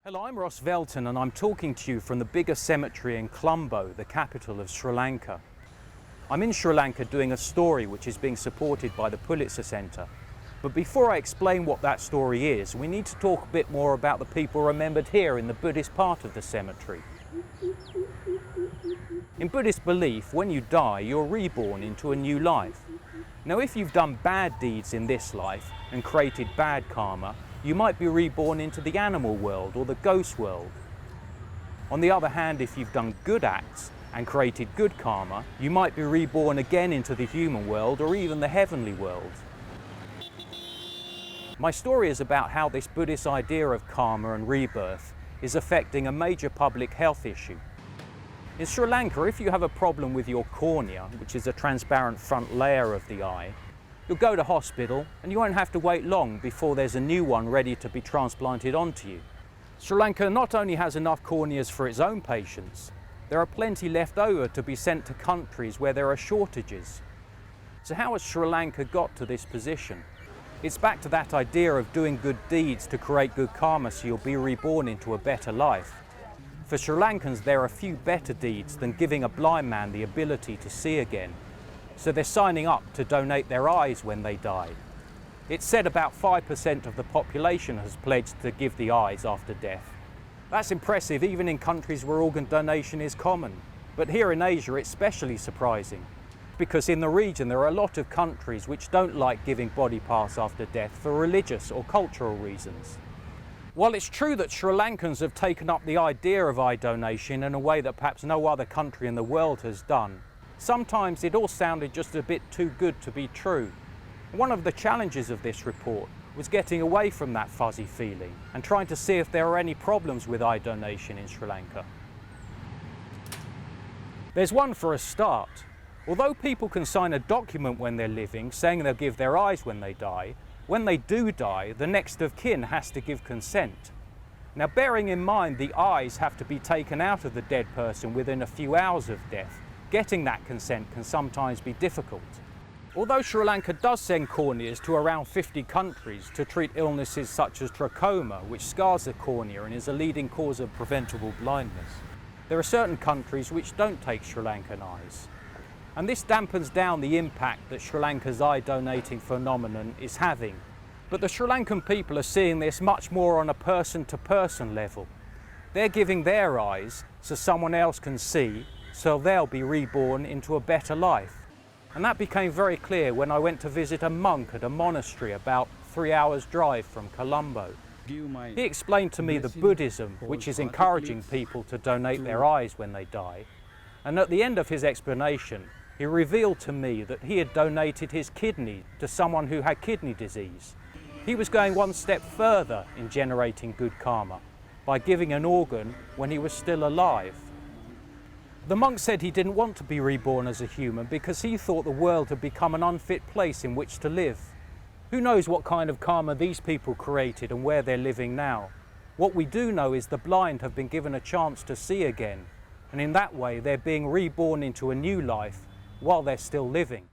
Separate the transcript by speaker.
Speaker 1: Hello, I'm Velton and I'm talking to you from the biggest cemetery in Colombo, the capital of Sri Lanka. I'm in Sri Lanka doing a story which is being supported by the Pulitzer Centre. But before I explain what that story is, we need to talk a bit more about the people remembered here in the Buddhist part of the cemetery. In Buddhist belief, when you die, you're reborn into a new life. Now, if you've done bad deeds in this life and created bad karma, you might be reborn into the animal world or the ghost world. On the other hand, if you've done good acts and created good karma, you might be reborn again into the human world or even the heavenly world. My story is about how this Buddhist idea of karma and rebirth is affecting a major public health issue. In Sri Lanka, if you have a problem with your cornea, which is a transparent front layer of the eye, you'll go to hospital and you won't have to wait long before there's a new one ready to be transplanted onto you. Sri Lanka not only has enough corneas for its own patients, there are plenty left over to be sent to countries where there are shortages. So how has Sri Lanka got to this position? It's back to that idea of doing good deeds to create good karma so you'll be reborn into a better life. For Sri Lankans, there are few better deeds than giving a blind man the ability to see again. So they're signing up to donate their eyes when they die. It's said about 5% of the population has pledged to give the eyes after death. That's impressive even in countries where organ donation is common. But here in Asia it's especially surprising, because in the region there are a lot of countries which don't like giving body parts after death for religious or cultural reasons. While it's true that Sri Lankans have taken up the idea of eye donation in a way that perhaps no other country in the world has done, sometimes it all sounded just a bit too good to be true. One of the challenges of this report was getting away from that fuzzy feeling and trying to see if there are any problems with eye donation in Sri Lanka. There's one for a start. Although people can sign a document when they're living saying they'll give their eyes when they die, when they do die, the next of kin has to give consent. Now, bearing in mind the eyes have to be taken out of the dead person within a few hours of death, getting that consent can sometimes be difficult. Although Sri Lanka does send corneas to around 50 countries to treat illnesses such as trachoma, which scars the cornea and is a leading cause of preventable blindness, there are certain countries which don't take Sri Lankan eyes. And this dampens down the impact that Sri Lanka's eye donating phenomenon is having. But the Sri Lankan people are seeing this much more on a person-to-person level. They're giving their eyes so someone else can see, so they'll be reborn into a better life. And that became very clear when I went to visit a monk at a monastery about 3 hours' drive from Colombo. He explained to me the Buddhism, which is encouraging people to donate their eyes when they die. And at the end of his explanation, he revealed to me that he had donated his kidney to someone who had kidney disease. He was going one step further in generating good karma by giving an organ when he was still alive. The monk said he didn't want to be reborn as a human because he thought the world had become an unfit place in which to live. Who knows what kind of karma these people created and where they're living now? What we do know is the blind have been given a chance to see again, and in that way they're being reborn into a new life while they're still living.